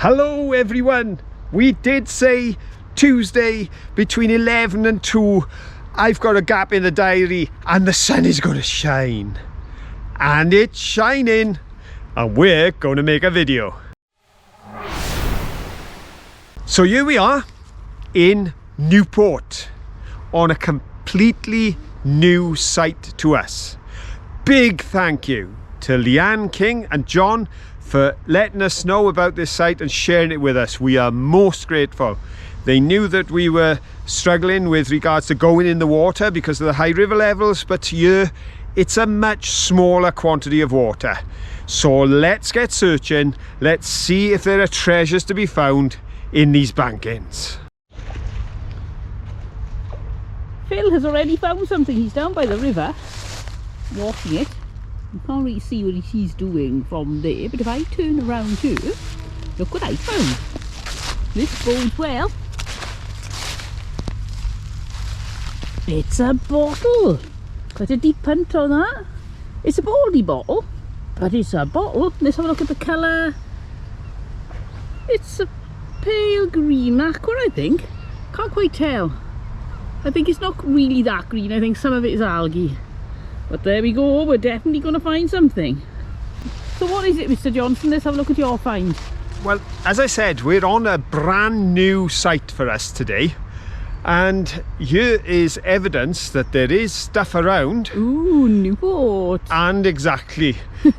Hello everyone, we did say Tuesday between 11 and 2. I've got a gap in the diary and the sun is going to shine. And it's shining and we're going to make a video. So here we are in Newport on a completely new site to us. Big thank you to Leanne King and John for letting us know about this site and sharing it with us. We are most grateful. They knew that we were struggling with regards to going in the water because of the high river levels, but here it's a much smaller quantity of water. So let's get searching. Let's see if there are treasures to be found in these bankings. Phil has already found something. He's down by the river watching it. You can't really see what he's doing from there, but if I turn around here, look what I found. This bodes well. It's a bottle. Quite a deep punt on that. It's a baldy bottle, but it's a bottle. Let's have a look at the colour. It's a pale green aqua, I think. Can't quite tell. I think it's not really that green. I think some of it is algae. But there we go, we're definitely going to find something. So what is it, Mr. Johnson? Let's have a look at your find. Well, as I said, we're on a brand new site for us today. And here is evidence that there is stuff around. Ooh, Newport. And exactly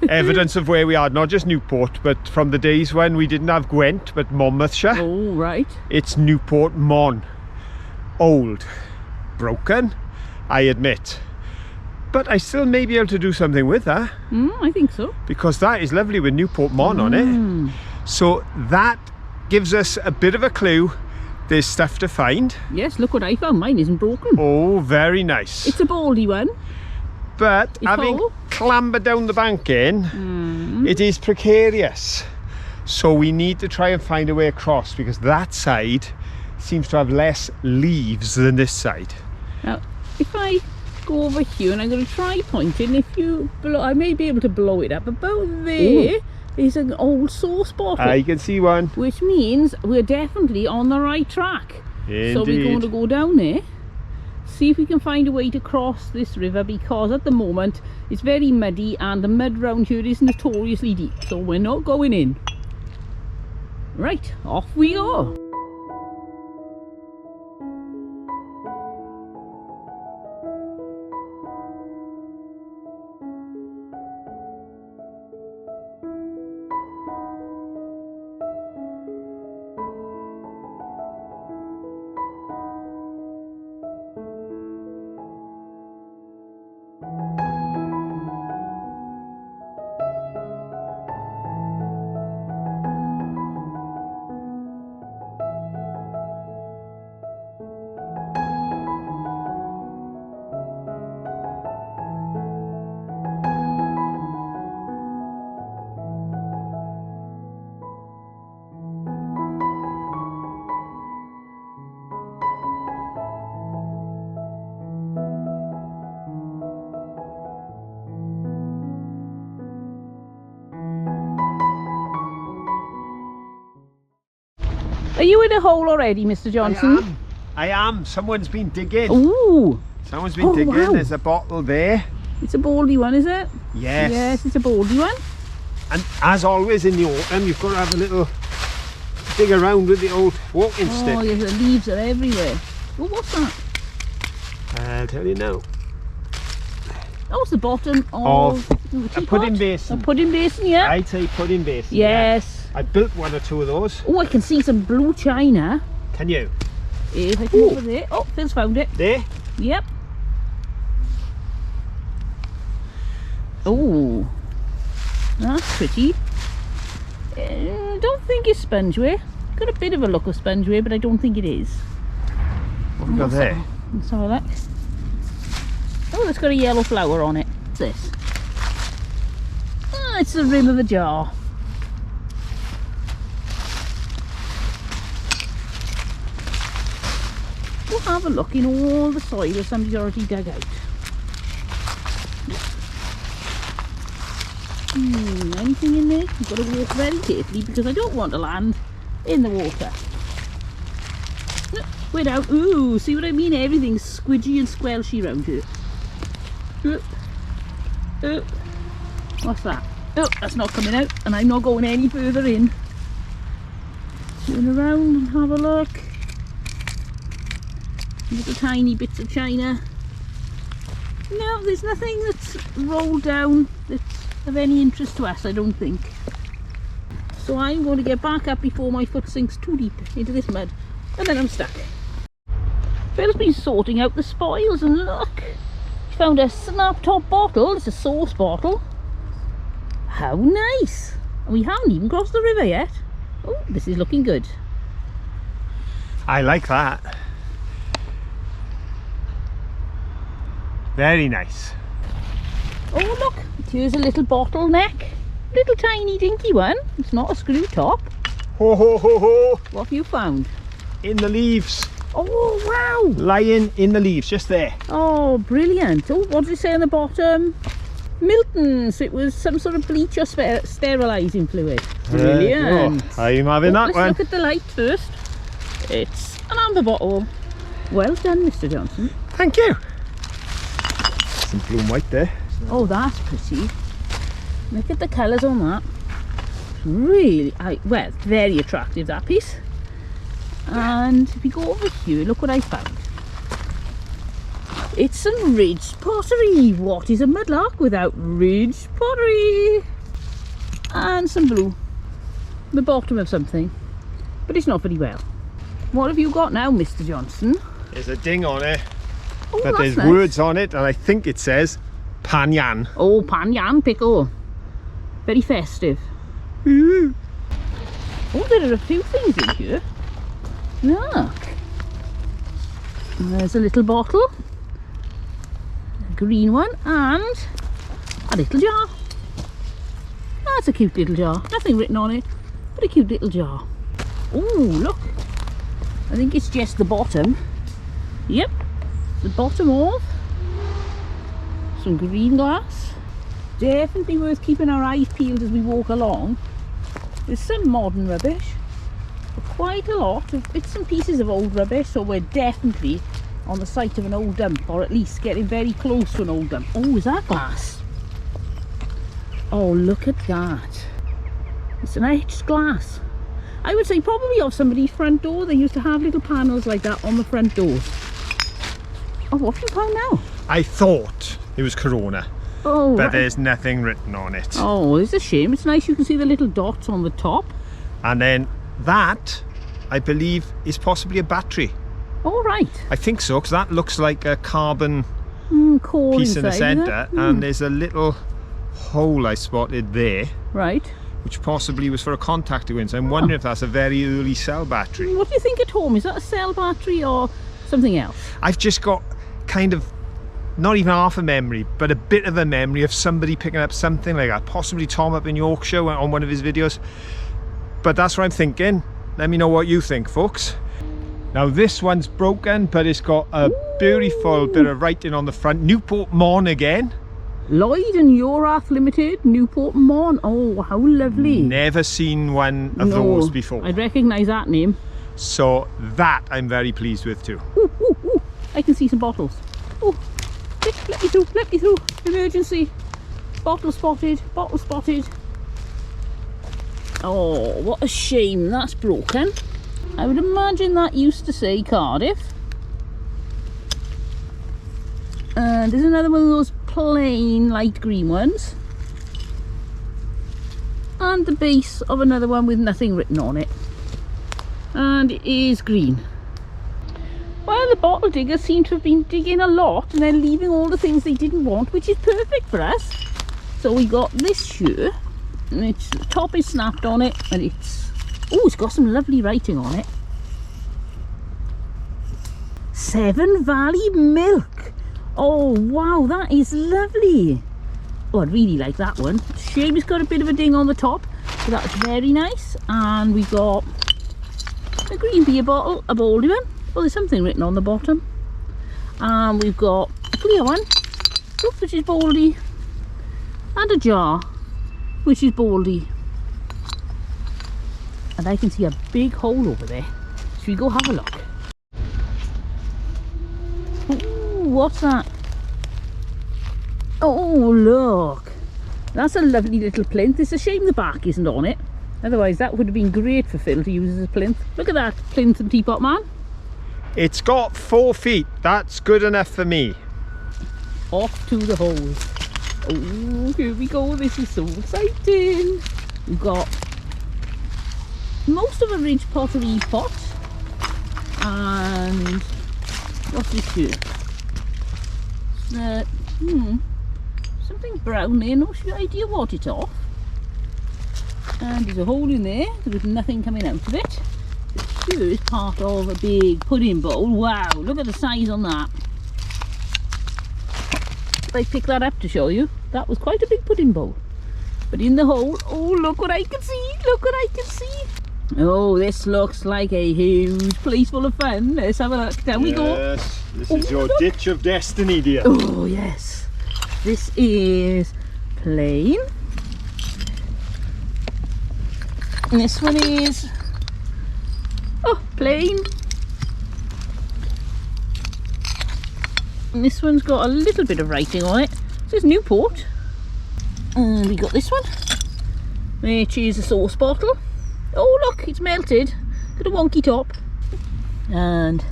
evidence of where we are. Not just Newport, but from the days when we didn't have Gwent, but Monmouthshire. Oh, right. It's Newport Mon. Old. Broken, I admit. But I still may be able to do something with that. I think so. Because that is lovely with Newport Mon on it. So that gives us a bit of a clue. There's stuff to find. Yes, look what I found. Mine isn't broken. Oh, very nice. It's a baldy one. But It's having whole. clambered down the banking, it is precarious. So we need to try and find a way across because that side seems to have less leaves than this side. Now, if I go over here and I'm going to try pointing, if you blow, I may be able to blow it up. About there is an old sauce bottle. I can see one. Which means we're definitely on the right track. Indeed. So we're going to go down there, see if we can find a way to cross this river, because at the moment it's very muddy and the mud round here is notoriously deep. So we're not going in. Right, off we go. Are you in a hole already, Mr. Johnson? I am. Someone's been digging. Ooh. Someone's been digging. Wow. There's a bottle there. It's a baldy one, is it? Yes. Yes, it's a baldy one. And as always in the autumn, you've got to have a little dig around with the old walking stick. Oh, yes, the leaves are everywhere. Oh, what's that? I'll tell you now. Oh, it's the bottom of a pudding basin. A pudding basin, yeah. I'd say pudding basin. Yes. Yeah. I built one or two of those. Oh, I can see some blue china. Can you? If I come over there. Oh, Phil's found it. There? Yep. Oh, that's pretty. Don't think it's spongeware. Got a bit of a look of spongeware, but I don't think it is. What have we got there? Let's have a look. Oh, it's got a yellow flower on it. What's this? Ah, it's the rim of a jar. We'll have a look in all the soil that somebody's already dug out. Anything in there? You've got to walk very carefully because I don't want to land in the water. We're down. Ooh, see what I mean? Everything's squidgy and squelchy around here. What's that? Oh, that's not coming out, and I'm not going any further in. Turn around and have a look. Little tiny bits of china. No, there's nothing that's rolled down that's of any interest to us, I don't think. So I'm going to get back up before my foot sinks too deep into this mud, and then I'm stuck. Phil's been sorting out the spoils, and look, he found a snap top bottle. It's a sauce bottle. How nice! And we haven't even crossed the river yet. Oh, this is looking good. I like that. Very nice. Oh look, here's a little bottleneck. Little tiny dinky one. It's not a screw top. Ho ho ho ho! What have you found? In the leaves. Oh wow! Lying in the leaves, just there. Oh brilliant. Oh, what does it say on the bottom? Milton's. It was some sort of bleach or sterilising fluid. Brilliant. I'm having that let's one. Look at the light first. It's an amber bottle. Well done, Mr. Johnson. Thank you. Some blue and white there. Oh, that's pretty. Look at the colours on that. Really, well, very attractive, that piece. And if we go over here, look what I found. It's some ridged pottery. What is a mudlark without ridged pottery? And some blue. The bottom of something. But it's not very well. What have you got now, Mr. Johnson? There's a ding on it, Oh, but that's there's nice. words on it, and I think it says Panyan. Oh, panyan pickle. Very festive. Ooh. Oh, there are a few things in here. Look. There's a little bottle. A green one. And a little jar. That's a cute little jar. Nothing written on it, but a cute little jar. Oh, look. I think it's just the bottom. Yep. The bottom of some green glass. Definitely worth keeping our eyes peeled as we walk along. There's some modern rubbish, but quite a lot of bits and pieces of old rubbish, so we're definitely on the site of an old dump, or at least getting very close to an old dump. Oh, is that glass? Oh, look at that. It's an etched glass. I would say probably of somebody's front door. They used to have little panels like that on the front doors. Oh, what have you found now? I thought it was Corona, Oh, but right. there's nothing written on it. Oh, it's a shame. It's nice you can see the little dots on the top. And then that, I believe, is possibly a battery. All right. I think so, because that looks like a carbon Core piece in the inside, is it? centre, and there's a little hole I spotted there, Right. which possibly was for a contactor win. So I'm wondering if that's a very early cell battery. What do you think at home? Is that a cell battery or something else? I've just got kind of not even half a memory, but a bit of a memory of somebody picking up something like that, possibly Tom up in Yorkshire on one of his videos. But that's what I'm thinking. Let me know what you think, folks. Now this one's broken, but it's got a beautiful bit of writing on the front. Newport Mon again. Lloyd and Yorath Limited, Newport Mon. Oh, how lovely. Never seen one of those before. I'd recognise that name. So that I'm very pleased with too. Ooh, ooh, ooh. I can see some bottles. Oh, let me through, let me through. Emergency. Bottle spotted, bottle spotted. Oh, what a shame that's broken. I would imagine that used to say Cardiff. And there's another one of those plain light green ones. And the base of another one with nothing written on it. And it is green. Well, the bottle diggers seem to have been digging a lot and then leaving all the things they didn't want, which is perfect for us. So we got this here, and the top is snapped on it, and it's got some lovely writing on it. Severn Valley Milk. Oh wow, that is lovely. Oh, I'd really like that one. Shame it's got a bit of a ding on the top, so that's very nice. And we've got a green beer bottle, a baldy one. Oh, there's something written on the bottom. And we've got a clear one, which is baldy, and a jar, which is baldy. And I can see a big hole over there. Should we go have a look? Ooh, what's that? Oh, look. That's a lovely little plinth. It's a shame the bark isn't on it. Otherwise, that would have been great for Phil to use as a plinth. Look at that plinth and teapot, man. It's got 4 feet. That's good enough for me. Off to the hole. Oh, here we go. This is so exciting. We've got most of a ridge pottery pot. And what's this here? Something brown there. No idea what it's off. And there's a hole in there with nothing coming out of it. But here is part of a big pudding bowl. Wow, look at the size on that. I picked that up to show you. That was quite a big pudding bowl. But in the hole, oh, look what I can see. Look what I can see. Oh, this looks like a huge place full of fun. Let's have a look. Down we go. Yes, this is your ditch of destiny, dear. Oh, yes. This is plain. And this one is, oh, plain. And this one's got a little bit of writing on it. It says Newport. And we got this one, which is a sauce bottle. Oh, look, it's melted. Got a wonky top. And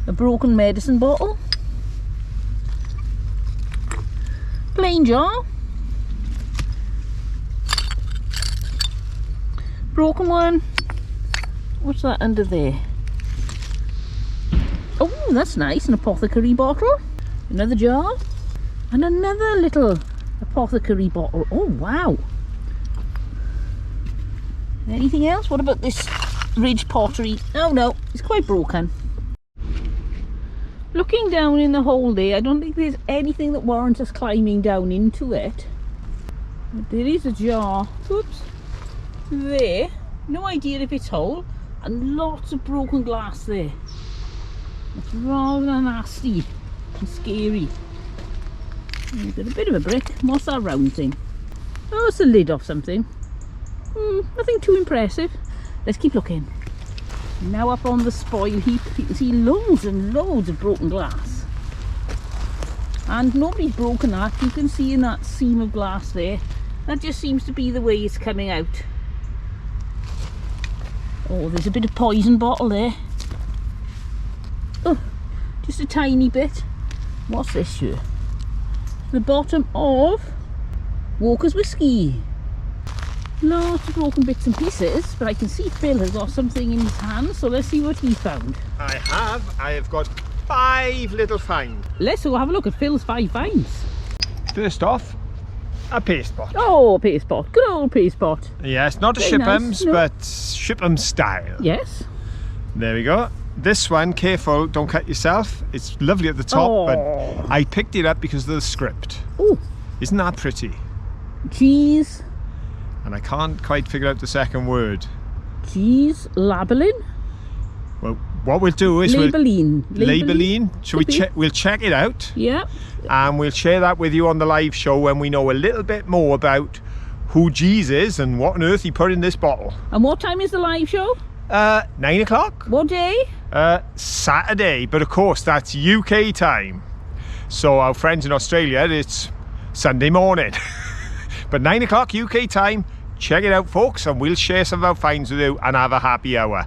a broken medicine bottle. Plain jar. Broken one. What's that under there? Oh, that's nice. An apothecary bottle. Another jar. And another little apothecary bottle. Oh, wow. Anything else? What about this ridge pottery? Oh, no. It's quite broken. Looking down in the hole there, I don't think there's anything that warrants us climbing down into it. But there is a jar. Oops. There, no idea if it's whole, and lots of broken glass there. It's rather nasty and scary. We've got a bit of a brick. What's that round thing? Oh, it's the lid of something. Nothing too impressive. Let's keep looking. Now up on the spoil heap, you can see loads and loads of broken glass. And nobody's broken that. You can see in that seam of glass there. That just seems to be the way it's coming out. Oh, there's a bit of poison bottle there. Oh, just a tiny bit. What's this here? The bottom of Walker's whiskey. Lots of broken bits and pieces, but I can see Phil has got something in his hand, so let's see what he found. I have got 5 little finds. Let's go have a look at Phil's 5 finds. First off, a paste pot. Oh, a paste pot. Good old paste pot. Yes, not a Very Shipham's, nice. No. but Shipham's style. Yes. There we go. This one, careful, don't cut yourself. It's lovely at the top, but I picked it up because of the script. Oh. Isn't that pretty? Cheese. And I can't quite figure out the second word. Cheese labelling. Well, what we'll do is Labeling. Labeling. Shall we Could be. check? We'll check it out. Yeah. And we'll share that with you on the live show when we know a little bit more about who Jeez is and what on earth he put in this bottle. And what time is the live show? 9 o'clock. What day? Saturday, but of course that's UK time. So our friends in Australia, it's Sunday morning. But 9 o'clock UK time, check it out folks, and we'll share some of our finds with you and have a happy hour.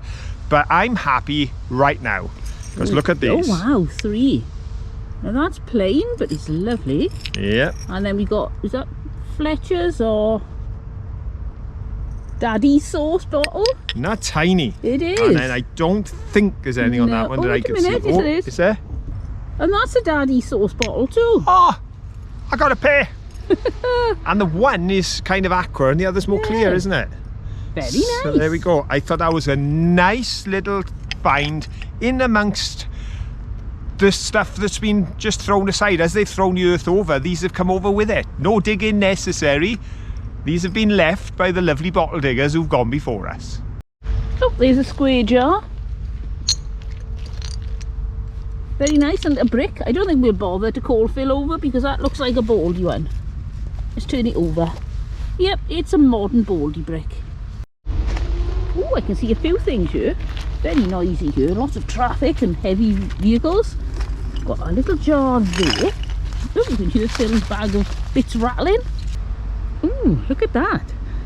But I'm happy right now, because look at these. Oh wow, 3. Now that's plain, but it's lovely. Yeah. And then we got, is that Fletcher's or Daddy's sauce bottle? Not tiny. It is. And then I don't think there's anything on that one that I wait a can minute. see. Yes, Oh, it is. is there? And that's a Daddy's sauce bottle too. Oh, I got a pair. And the one is kind of aqua and the other's more clear, Yeah. isn't it? Very nice. So there we go. I thought that was a nice little find in amongst the stuff that's been just thrown aside. As they've thrown the earth over, these have come over with it. No digging necessary. These have been left by the lovely bottle diggers who've gone before us. Oh, there's a square jar. Very nice, and a brick. I don't think we'll bother to call Phil over because that looks like a baldy one. Let's turn it over. Yep, it's a modern baldy brick. Ooh, Oh, I can see a few things here. Very noisy here. Lots of traffic and heavy vehicles. Got a little jar there. Oh, you can hear Phil's bag of bits rattling. Ooh, look at that.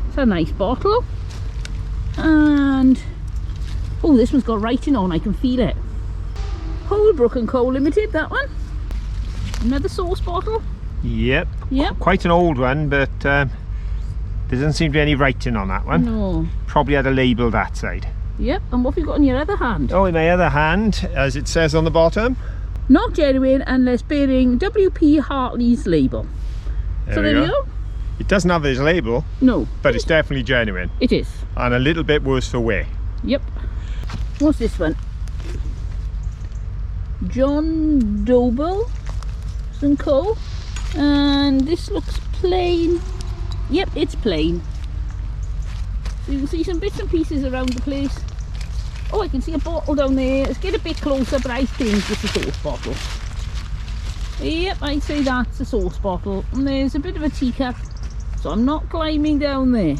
It's a nice bottle. And oh, this one's got writing on. I can feel it. Holbrook and Co Limited, that one. Another sauce bottle. Yep. Yep. Quite an old one, but there doesn't seem to be any writing on that one. No. Probably had a label that side. Yep. And what have you got in your other hand? Oh, in my other hand, as it says on the bottom. Not genuine unless bearing W.P. Hartley's label. So there you go. It doesn't have his label. No. But it's definitely genuine. It is. And a little bit worse for wear. Yep. What's this one? John Doble and Co. And this looks plain. Yep, it's plain. So you can see some bits and pieces around the place. Oh, I can see a bottle down there. Let's get a bit closer, but I think it's a sauce bottle. Yep, I'd say that's a sauce bottle. And there's a bit of a teacup, so I'm not climbing down there.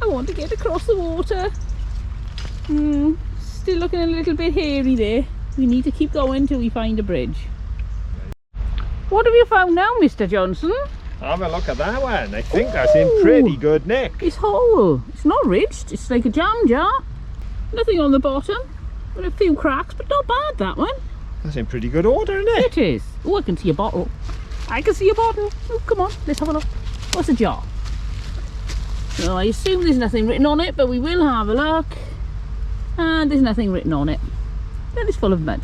I want to get across the water. Still looking a little bit hairy there. We need to keep going till we find a bridge. What have you found now, Mr. Johnson? Have a look at that one. I think that's in pretty good nick. It's whole. It's not ridged. It's like a jam jar. Nothing on the bottom. With a few cracks, but not bad, that one. That's in pretty good order, isn't it? It is. Oh, I can see a bottle. I can see a bottle. Oh, come on, let's have a look. What's a jar? So I assume there's nothing written on it, but we will have a look. And there's nothing written on it. Then it's full of mud.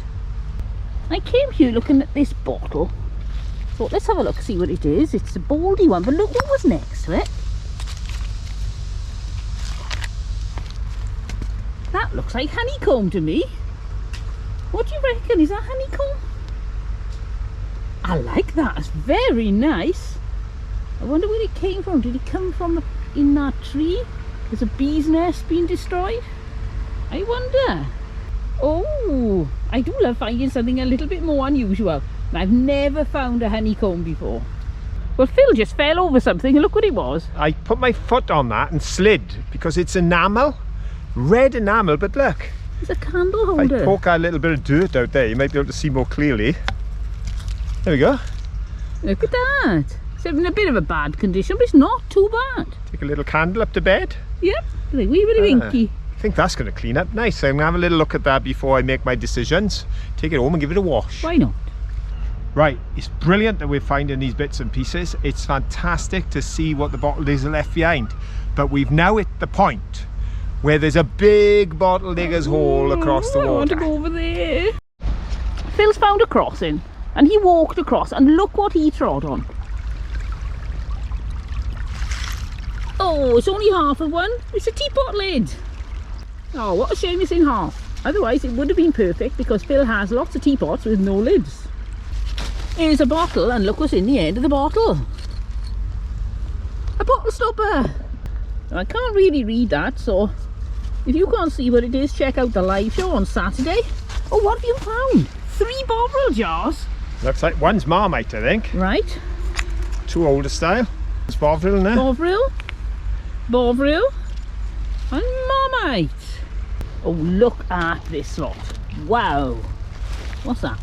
I came here looking at this bottle. Thought, let's have a look, see what it is. It's a baldy one, but look what was next to it. That looks like honeycomb to me. What do you reckon? Is that honeycomb? I like that. It's very nice. I wonder where it came from. Did it come from in that tree? There's a bee's nest being destroyed? I wonder. Oh, I do love finding something a little bit more unusual. I've never found a honeycomb before. Well, Phil just fell over something and look what it was. I put my foot on that and slid because it's enamel. Red enamel, but look. It's a candle If holder. I poke a little bit of dirt out there, you might be able to see more clearly. There we go. Look at that. It's in a bit of a bad condition, but it's not too bad. Take a little candle up to bed. Yep, a wee bit of inky. I think that's going to clean up nice. I'm going to have a little look at that before I make my decisions. Take it home and give it a wash. Why not? Right, it's brilliant that we're finding these bits and pieces. It's fantastic to see what the bottle diggers are left behind. But we've now hit the point where there's a big bottle digger's hole across the water. I want to go over there. Phil's found a crossing and he walked across and look what he trod on. Oh, it's only half of one. It's a teapot lid. Oh, what a shame it's in half. Otherwise it would have been perfect because Phil has lots of teapots with no lids. Here's a bottle and look what's in the end of the bottle. A bottle stopper. I can't really read that, so if you can't see what it is, check out the live show on Saturday. Oh, what have you found? 3 Bovril jars. Looks like one's Marmite, I think. Right. 2 older style. It's Bovril in there. Bovril. Bovril. And Marmite. Oh, look at this lot. Wow. What's that?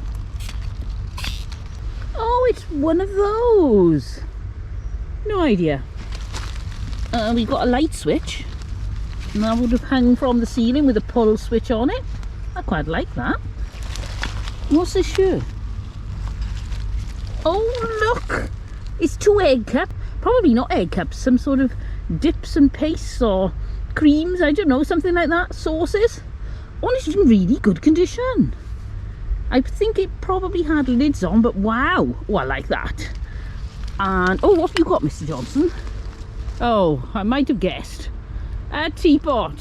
Oh, it's one of those. No idea. We've got a light switch. And that would have hung from the ceiling with a pull switch on it. I quite like that. What's this here? Oh, look! It's 2 egg cups. Probably not egg cups. Some sort of dips and pastes or creams. I don't know. Something like that. Sauces. Oh, it's in really good condition. I think it probably had lids on, but wow. Oh, I like that. And, oh, what have you got, Mr. Johnson? Oh, I might have guessed. A teapot.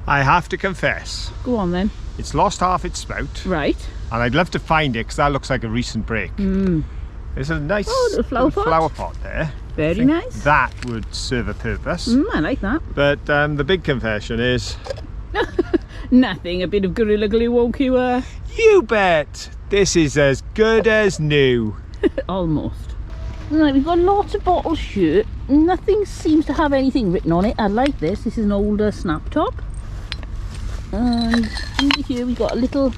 I have to confess, Go on then. it's lost half its spout. Right. And I'd love to find it because that looks like a recent break. There's a nice little flower pot. there. Very I think nice. That would serve a purpose. I like that. But the big confession is... Nothing. A bit of Gorilla Glue won't you? You bet! This is as good as new. Almost. Right, we've got lots of bottles here. Nothing seems to have anything written on it. I like this. This is an older snap top. And under here we got a little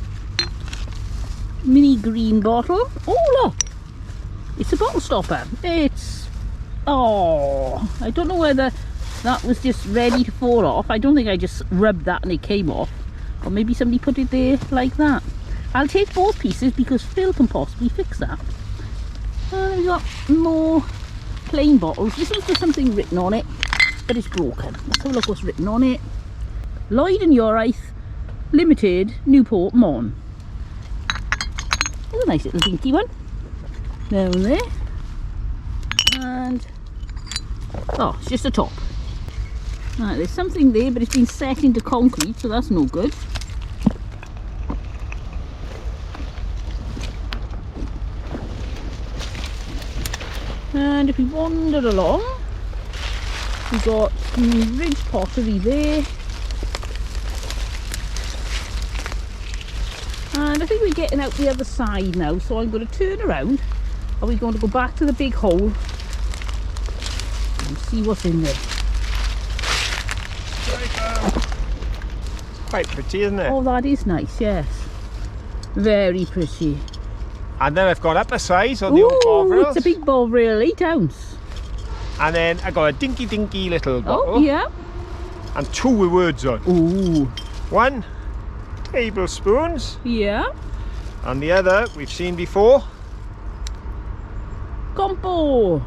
mini green bottle. Oh look, it's a bottle stopper. It's, oh, I don't know whether that was just ready to fall off. I don't think I just rubbed that and it came off, or maybe somebody put it there like that. I'll take both pieces because Phil can possibly fix that. And we've got more plain bottles. This one's got something written on it, but it's broken. Let's have a look what's written on it. Lloyd and Urice Limited, Newport, Mon. There's a nice little dinky one down there. And, oh, it's just a top. Right, there's something there, but it's been set into concrete, so that's no good. And if we wander along, we've got some ridge pottery there. And I think we're getting out the other side now, so I'm going to turn around. Are we going to go back to the big hole and see what's in there? It's quite pretty, isn't it? Oh, that is nice, yes. Very pretty. And then I've got up a size on the old bovrils. It's a big bovril, 8 ounce. And then I got a dinky little bottle. Oh, yeah. And 2 with words on. Ooh. 1 tablespoons. Yeah. And the other we've seen before. Compo.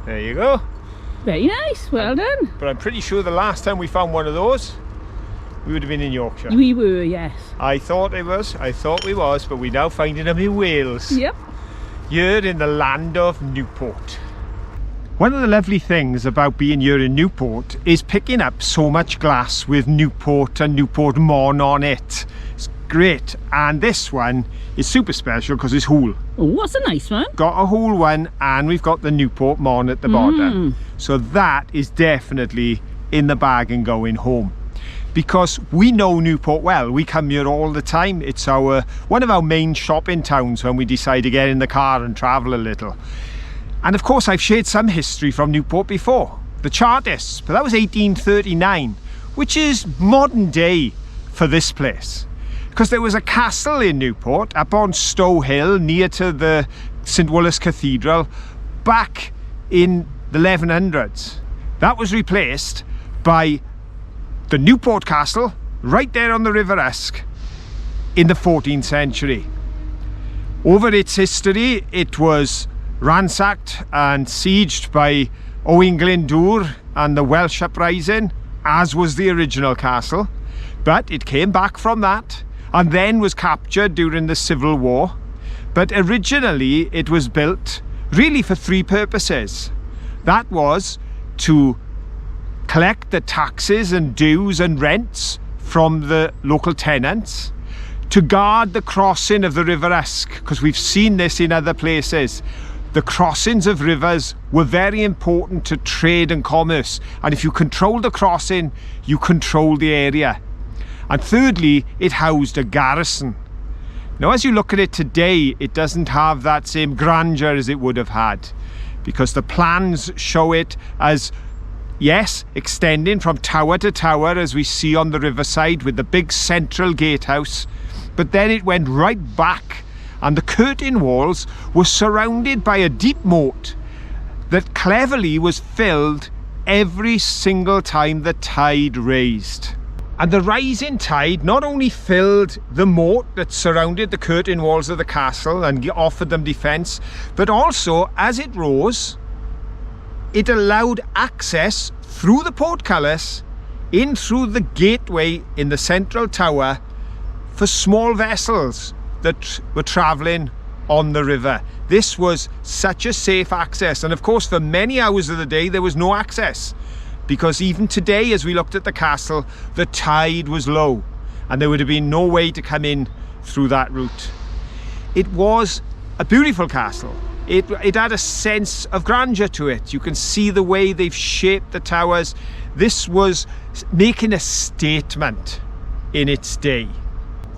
There you go. Very nice, well done. But I'm pretty sure the last time we found one of those, we would have been in Yorkshire. We were, yes. I thought we was, but we're now finding them in Wales. Yep. Here in the land of Newport. One of the lovely things about being here in Newport is picking up so much glass with Newport and Newport Mon on it. It's great. And this one is super special because it's whole. Oh, what's a nice one. Got a whole one, and we've got the Newport Mon at the bottom. So that is definitely in the bag and going home. Because we know Newport well. We come here all the time. It's one of our main shopping towns when we decide to get in the car and travel a little. And of course I've shared some history from Newport before. The Chartists, but that was 1839, which is modern day for this place. Because there was a castle in Newport up on Stow Hill near to the St Woolas Cathedral back in the 1100s. That was replaced by the Newport Castle right there on the River Esk in the 14th century. Over its history, it was ransacked and sieged by Owain Glyndŵr and the Welsh uprising, as was the original castle. But it came back from that and then was captured during the Civil War. But originally it was built really for 3 purposes. That was to collect the taxes and dues and rents from the local tenants, to guard the crossing of the River Esk, because we've seen this in other places. The crossings of rivers were very important to trade and commerce, and if you control the crossing, you control the area. And thirdly, it housed a garrison. Now, as you look at it today, it doesn't have that same grandeur as it would have had, because the plans show it as, yes, extending from tower to tower, as we see on the riverside with the big central gatehouse, but then it went right back, and the curtain walls were surrounded by a deep moat that cleverly was filled every single time the tide raised. And the rising tide not only filled the moat that surrounded the curtain walls of the castle and offered them defence, but also, as it rose, it allowed access through the portcullis in through the gateway in the central tower for small vessels that were travelling on the river. This was such a safe access, and of course for many hours of the day there was no access, because even today, as we looked at the castle, the tide was low and there would have been no way to come in through that route. It was a beautiful castle. It had a sense of grandeur to it. You can see the way they've shaped the towers. This was making a statement in its day.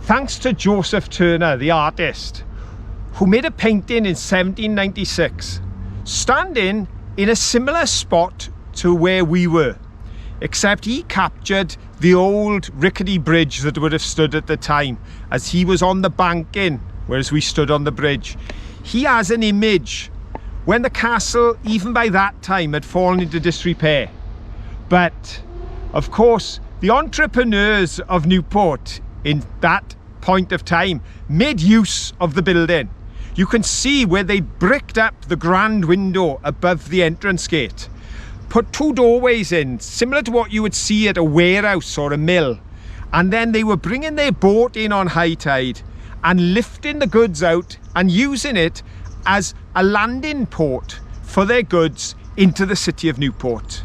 Thanks to Joseph Turner, the artist, who made a painting in 1796, standing in a similar spot to where we were. except he captured the old rickety bridge that would have stood at the time, as he was on the banking, whereas we stood on the bridge. He has an image when the castle, even by that time, had fallen into disrepair. But, of course, the entrepreneurs of Newport in that point of time made use of the building. You can see where they bricked up the grand window above the entrance gate, put 2 doorways in, similar to what you would see at a warehouse or a mill, and then they were bringing their boat in on high tide and lifting the goods out and using it as a landing port for their goods into the city of Newport.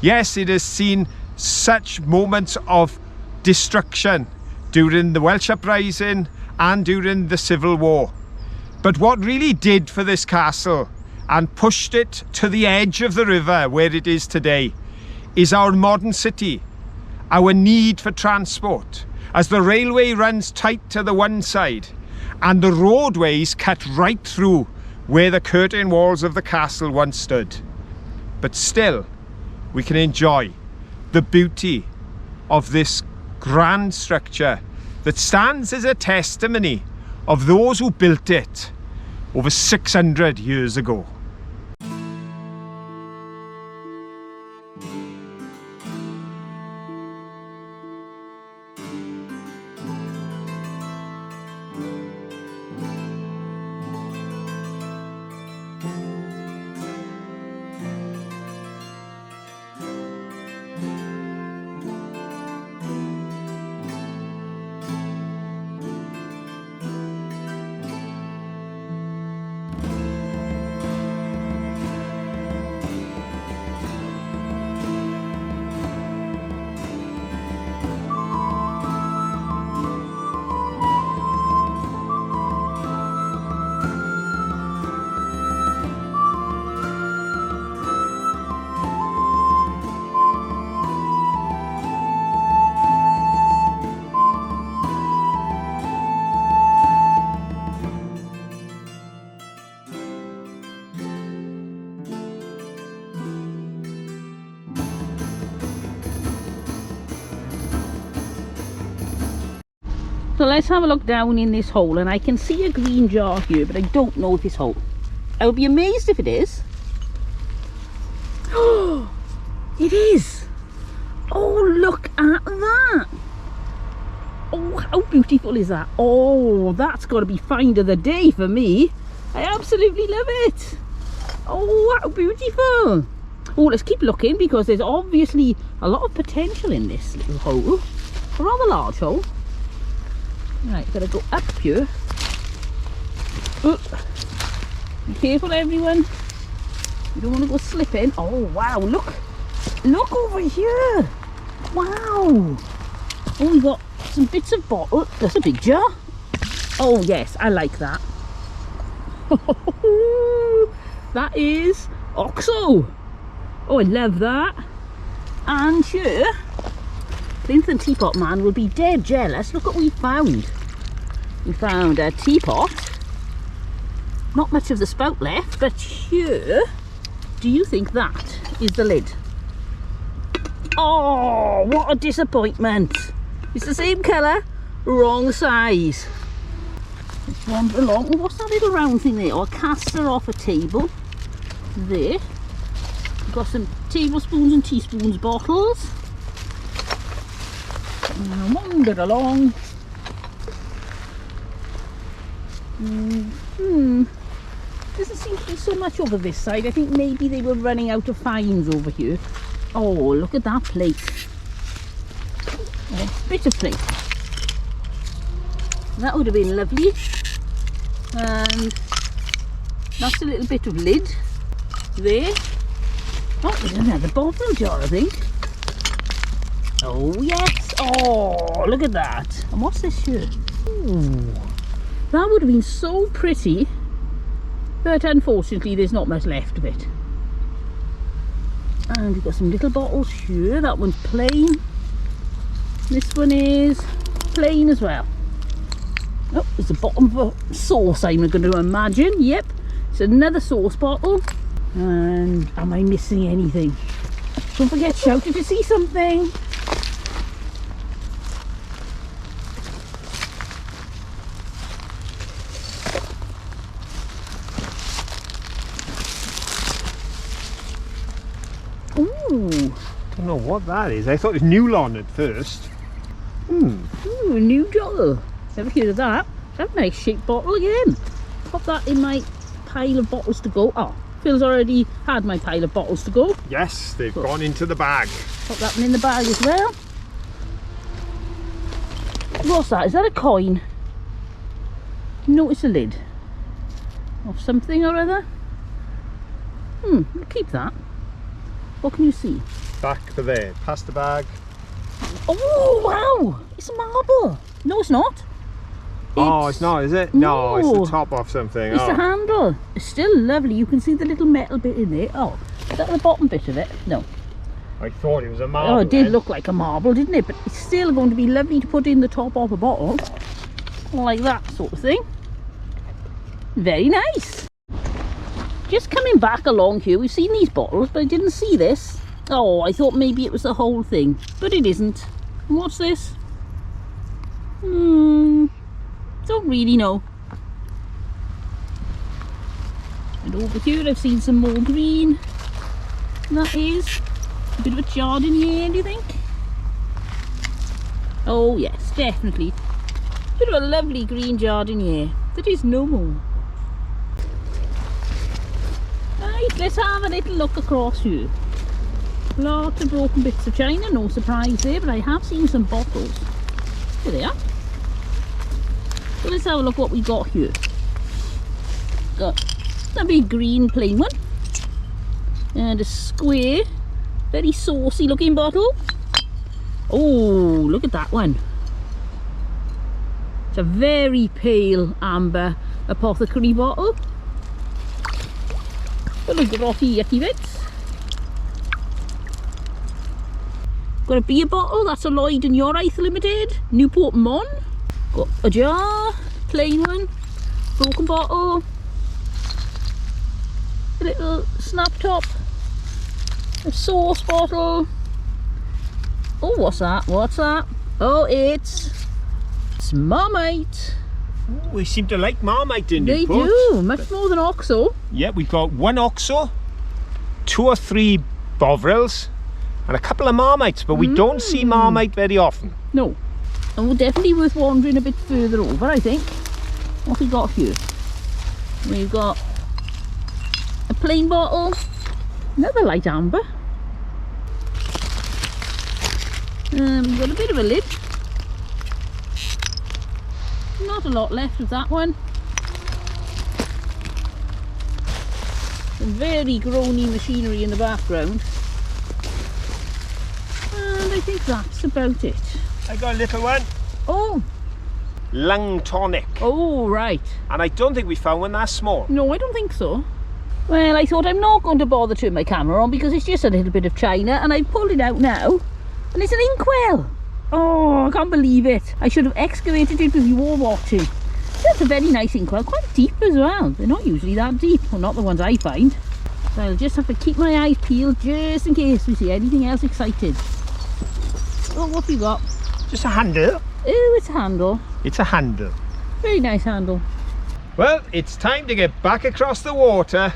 Yes, it has seen such moments of destruction during the Welsh Uprising and during the Civil War. But what really did for this castle and pushed it to the edge of the river where it is today is our modern city, our need for transport, as the railway runs tight to the one side and the roadways cut right through where the curtain walls of the castle once stood. But still, we can enjoy the beauty of this grand structure that stands as a testimony of those who built it over 600 years ago. So let's have a look down in this hole, and I can see a green jar here, but I don't know if it's whole. I would be amazed if it is. Oh, it is! Oh, look at that! Oh, how beautiful is that? Oh, that's got to be find of the day for me. I absolutely love it. Oh, how beautiful! Oh, let's keep looking, because there's obviously a lot of potential in this little hole. A rather large hole. Right, gotta go up here. Oh, be careful, everyone. You don't want to go slipping. Oh wow, look over here. Wow. Oh, we got some bits of bottle. Oh, that's a big jar. Oh yes, I like that. That is OXO. Oh, I love that. And here, Plinth and Teapot Man will be dead jealous. Look what we found. We found a teapot. Not much of the spout left, but here, do you think that is the lid? Oh, what a disappointment. It's the same colour, wrong size. Let's wander along. Oh, what's that little round thing there? Oh, a caster off a table. There. We've got some tablespoons and teaspoons bottles. And wander along. Doesn't seem to be so much over this side. I think maybe they were running out of finds over here. Oh, look at that plate. A bit of plate. That would have been lovely. And that's a little bit of lid there. Oh, there's another bottle jar, I think. Oh yes. Oh, look at that. And what's this here? Ooh, that would have been so pretty, but unfortunately there's not much left of it. And we've got some little bottles here. That one's plain. This one is plain as well. Oh, there's the bottom of a sauce, I'm going to imagine. Yep, it's another sauce bottle. And am I missing anything? Don't forget, shout if you see something. Ooh. Don't know what that is. I thought it was Newlon at first. Ooh, a new bottle. Never heard of that. That's a nice shaped bottle again. Pop that in my pile of bottles to go. Oh, Phil's already had my pile of bottles to go. Yes, they've gone into the bag. Pop that one in the bag as well. What's that? Is that a coin? Notice a lid of something or other. I'll keep that. What can you see? Back for there. Past the bag. Oh wow! It's a marble. No, it's not. Oh, it's not, is it? No, it's No. the top of something. It's Oh. the handle. It's still lovely. You can see the little metal bit in there. Oh, is that the bottom bit of it? No. I thought it was a marble. Oh, it did then. look like a marble, didn't it? But it's still going to be lovely to put in the top of a bottle. Like that sort of thing. Very nice. Just coming back along here, we've seen these bottles, but I didn't see this. Oh, I thought maybe it was the whole thing, but it isn't. And what's this? Don't really know. And over here I've seen some more green. And that is a bit of a jardinier, do you think? Oh yes, definitely. Bit of a lovely green jardinier. That is no more. Right, let's have a little look across here. Lots of broken bits of china, no surprise there, but I have seen some bottles. Here they are. So let's have a look what we got here. Got a big green plain one. And a square, very saucy looking bottle. Oh, look at that one. It's a very pale amber apothecary bottle. Full of grotty yucky bits. Got a beer bottle, that's a Lloyd and Urife Limited, Newport Mon. Got a jar, plain one, broken bottle, a little snap top, a sauce bottle. Oh, what's that? What's that? Oh, it's Marmite. Ooh, we seem to like Marmite in They Newport. do, much more than Oxo. Yeah, we've got one Oxo, 2 or 3 Bovrils, and a couple of Marmites, but we don't see Marmite very often. No. And we're definitely worth wandering a bit further over, I think. What we got here? We've got a plain bottle, another light amber. We've got a bit of a lid. Not a lot left of that one. Some very groany machinery in the background. And I think that's about it. I got a little one. Oh, Lung tonic. oh right. And I don't think we found one that small. No, I don't think so. Well, I thought I'm not going to bother turn my camera on because it's just a little bit of china, and I've pulled it out now and it's an inkwell. Oh, I can't believe it. I should have excavated it if you were watching. That's a very nice inkwell, quite deep as well. They're not usually that deep, well, not the ones I find. So I'll just have to keep my eyes peeled just in case we see anything else exciting. Oh, what have you got? Just a handle. Oh, it's a handle. It's a handle. Very nice handle. Well, it's time to get back across the water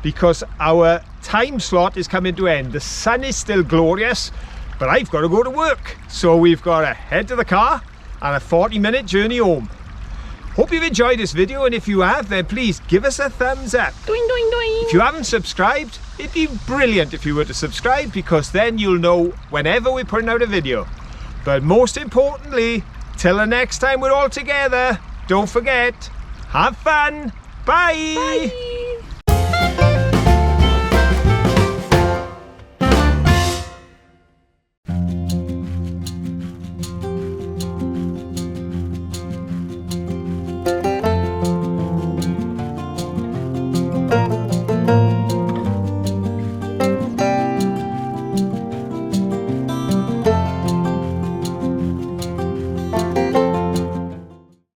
because our time slot is coming to end. The sun is still glorious, but I've got to go to work. So we've got to head to the car and a 40-minute journey home. Hope you've enjoyed this video, and if you have, then please give us a thumbs up. Doing, doing, doing. If you haven't subscribed, it'd be brilliant if you were to subscribe, because then you'll know whenever we're putting out a video. But most importantly, till the next time we're all together, don't forget, have fun. Bye. Bye.